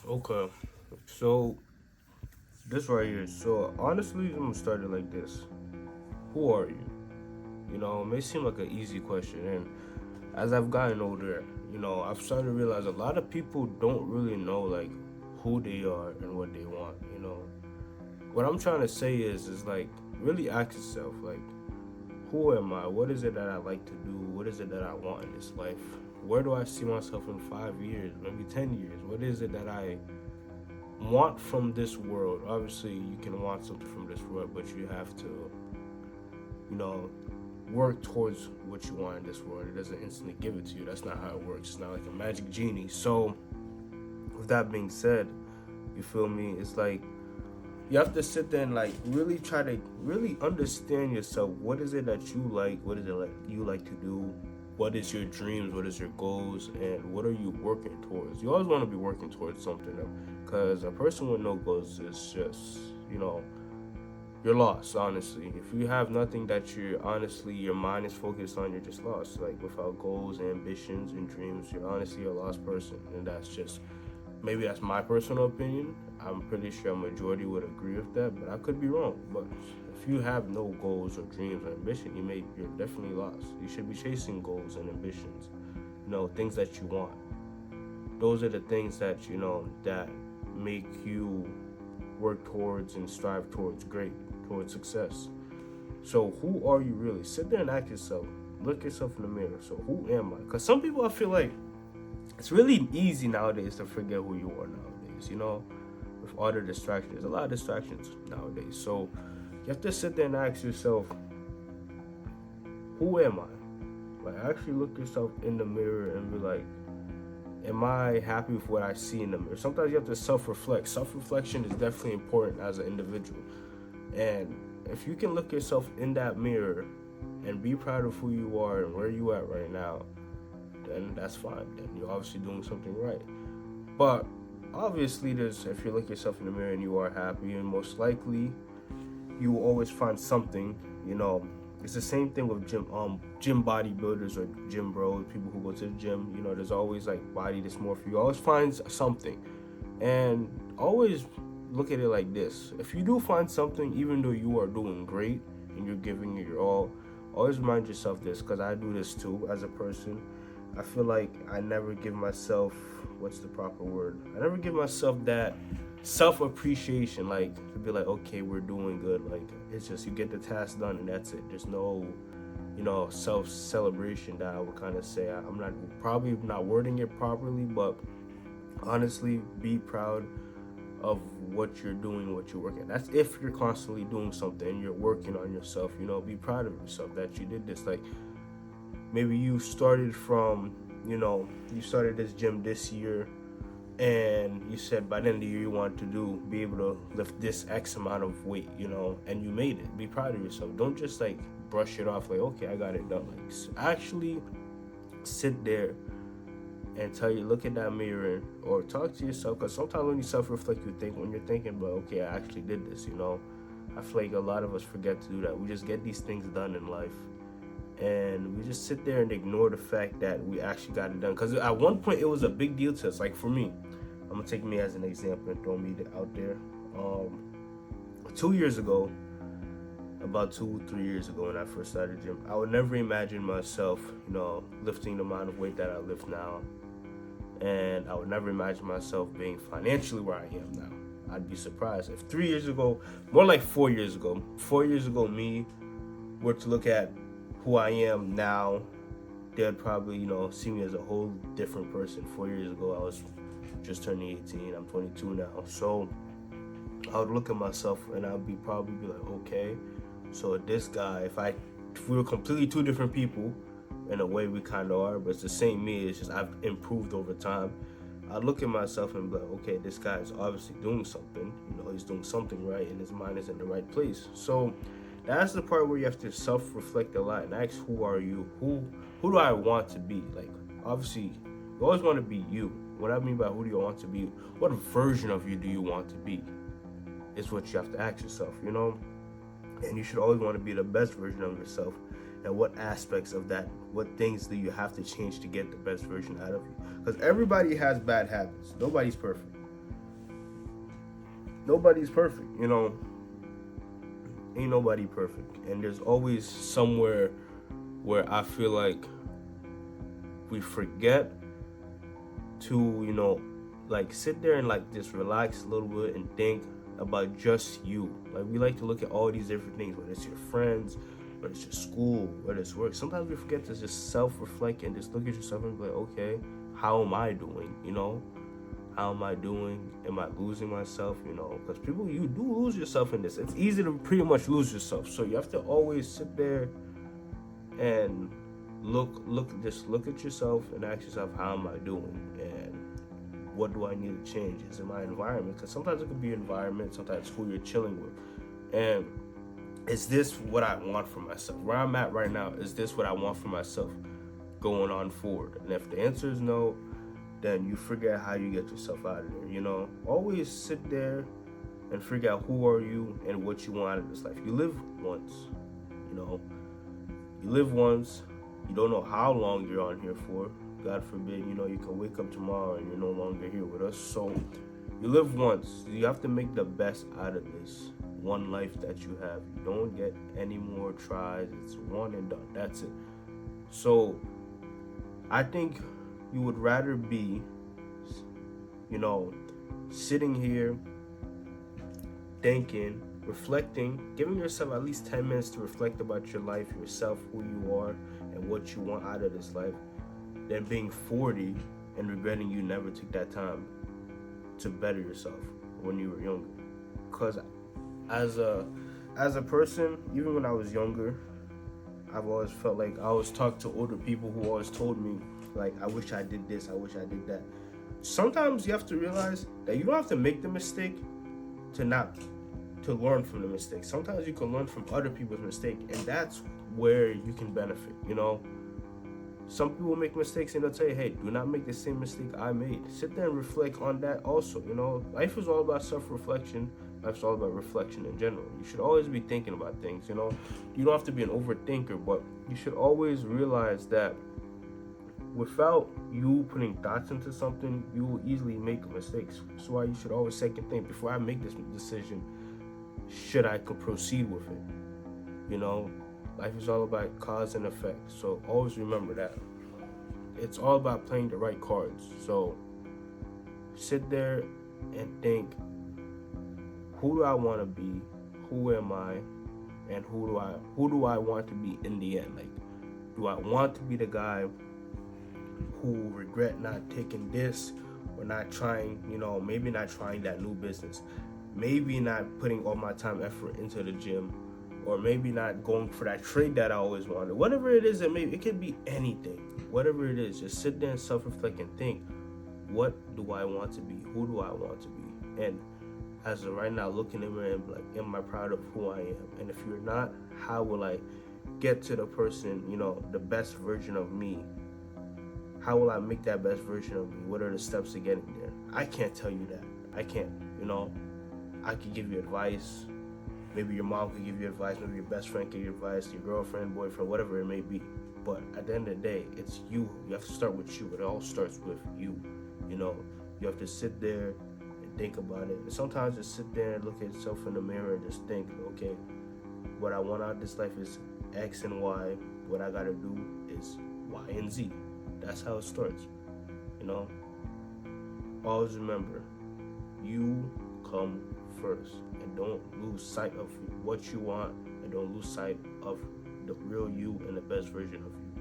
Okay, so this right here. So honestly, I'm gonna start it like this. Who are you? It may seem like an easy question, and as I've gotten older, I've started to realize a lot of people don't really know like who they are and what they want. What I'm trying to say is like really ask yourself like, who am I? What is it that I like to do? What is it that I want in this life? Where do I see myself in 5 years, maybe 10 years? What is it that I want from this world? Obviously, you can want something from this world, but you have to, you know, work towards what you want in this world. It doesn't instantly give it to you. That's not how it works. It's not like a magic genie. So, with that being said, you feel me? It's like you have to sit there and like really try to really understand yourself. What is it that you like? What is it like you like to do? What is your dreams? What is your goals? And what are you working towards? You always want to be working towards something, because a person with no goals is just, you know, you're lost. Honestly, if you have nothing that you're honestly your mind is focused on, you're just lost. Like without goals, ambitions, and dreams, you're honestly a lost person, and that's just maybe that's my personal opinion. I'm pretty sure a majority would agree with that, but I could be wrong. But if you have no goals or dreams or ambition, you're definitely lost. You should be chasing goals and ambitions. Things that you want. Those are the things that that make you work towards and strive towards success. So who are you really? Sit there and ask yourself. Look yourself in the mirror. So who am I? Because some people I feel like it's really easy nowadays to forget who you are nowadays, with all the distractions. There's a lot of distractions nowadays. So you have to sit there and ask yourself, who am I? Like actually look yourself in the mirror and be like, am I happy with what I see in the mirror? Sometimes you have to self-reflect. Self-reflection is definitely important as an individual. And if you can look yourself in that mirror and be proud of who you are and where you at right now, then that's fine. Then you're obviously doing something right. But obviously, if you look yourself in the mirror and you are happy, and most likely you will always find something. It's the same thing with gym bodybuilders or gym bros, people who go to the gym. There's always like body dysmorphia. You always find something, and always look at it like this: if you do find something, even though you are doing great and you're giving it your all, always remind yourself this, because I do this too as a person. I feel like I never give myself, what's the proper word? I never give myself that self appreciation, like to be like, okay, we're doing good. Like it's just you get the task done and that's it. There's no, self celebration that I would kind of say. I'm not probably not wording it properly, but honestly, be proud of what you're doing, what you're working. That's if you're constantly doing something and you're working on yourself. Be proud of yourself that you did this. Like maybe you started from, you started this gym this year, and you said by the end of the year you want to be able to lift this X amount of weight, and you made it. Be proud of yourself. Don't just like brush it off like, okay, I got it done. Like actually sit there and look in that mirror or talk to yourself, because sometimes when you self-reflect, when you're thinking about, okay, I actually did this. I feel like a lot of us forget to do that. We just get these things done in life, and we just sit there and ignore the fact that we actually got it done. Because at one point it was a big deal to us. Like for me, I'm gonna take me as an example and throw me out there. 2 years ago, about 2, 3 years ago, when I first started gym, I would never imagine myself, lifting the amount of weight that I lift now, and I would never imagine myself being financially where I am now. I'd be surprised if 3 years ago, more like 4 years ago, 4 years ago, me were to look at who I am now, they'd probably, see me as a whole different person. 4 years ago, I was just turning 18. I'm 22 now. So I would look at myself and I'd probably be like, okay, so this guy, if we were completely two different people, in a way we kind of are, but it's the same me. It's just I've improved over time. I look at myself and be like, okay, this guy is obviously doing something. He's doing something right, and his mind is in the right place. So that's the part where you have to self-reflect a lot and ask, who are you? Who do I want to be? Like, obviously, you always want to be you. What I mean by who do you want to be? What version of you do you want to be? Is what you have to ask yourself, And you should always want to be the best version of yourself. And what aspects of that, what things do you have to change to get the best version out of you? Because everybody has bad habits. Nobody's perfect. nobody's perfect, you know. Ain't nobody perfect, and there's always somewhere where I feel like we forget to, like sit there and like just relax a little bit and think about just you. Like we like to look at all these different things, whether it's your friends, whether it's your school, whether it's work. Sometimes we forget to just self-reflect and just look at yourself and be like, okay, how am I doing? How am I doing? Am I losing myself? Because people, you do lose yourself in this. It's easy to pretty much lose yourself. So you have to always sit there and just look at yourself and ask yourself, how am I doing? And what do I need to change? Is it my environment? Because sometimes it could be environment, sometimes who you're chilling with. And is this what I want for myself? Where I'm at right now, is this what I want for myself going on forward? And if the answer is no, then you figure out how you get yourself out of there. Always sit there and figure out who are you and what you want out of this life. You live once, you live once. You don't know how long you're on here for. God forbid, you can wake up tomorrow and you're no longer here with us. So you live once. You have to make the best out of this one life that you have. You don't get any more tries. It's one and done. That's it. So I think you would rather be, sitting here thinking, reflecting, giving yourself at least 10 minutes to reflect about your life, yourself, who you are, and what you want out of this life, than being 40 and regretting you never took that time to better yourself when you were younger. Because as a person, even when I was younger, I've always felt like I always talked to older people who always told me, like, I wish I did this, I wish I did that. Sometimes you have to realize that you don't have to make the mistake to learn from the mistake. Sometimes you can learn from other people's mistake, and that's where you can benefit. Some people make mistakes and they'll tell you, hey, do not make the same mistake I made. Sit there and reflect on that also. Life is all about self-reflection. Life's all about reflection in general. You should always be thinking about things. You don't have to be an overthinker, but you should always realize that without you putting thoughts into something, you will easily make mistakes. That's why you should always second think before I make this decision. Should I proceed with it? Life is all about cause and effect. So always remember that. It's all about playing the right cards. So sit there and think, who do I want to be? Who am I? And who do I want to be in the end? Like, do I want to be the guy who regret not taking this or not trying, maybe not trying that new business, maybe not putting all my time, effort into the gym, or maybe not going for that trade that I always wanted. Whatever it is, it could be anything. Whatever it is, just sit there and self-reflect and think, what do I want to be? Who do I want to be? And as of right now, looking in the mirror and be like, am I proud of who I am? And if you're not, how will I get to the person, the best version of me? How will I make that best version of me? What are the steps to getting there? I can't tell you that. I can't, I could give you advice. Maybe your mom could give you advice. Maybe your best friend could give you advice. Your girlfriend, boyfriend, whatever it may be. But at the end of the day, it's you. You have to start with you. It all starts with you. You have to sit there and think about it. And sometimes just sit there and look at yourself in the mirror and just think, okay, what I want out of this life is X and Y. What I gotta do is Y and Z. That's how it starts. Always remember, you come first, and don't lose sight of what you want, and don't lose sight of the real you and the best version of you.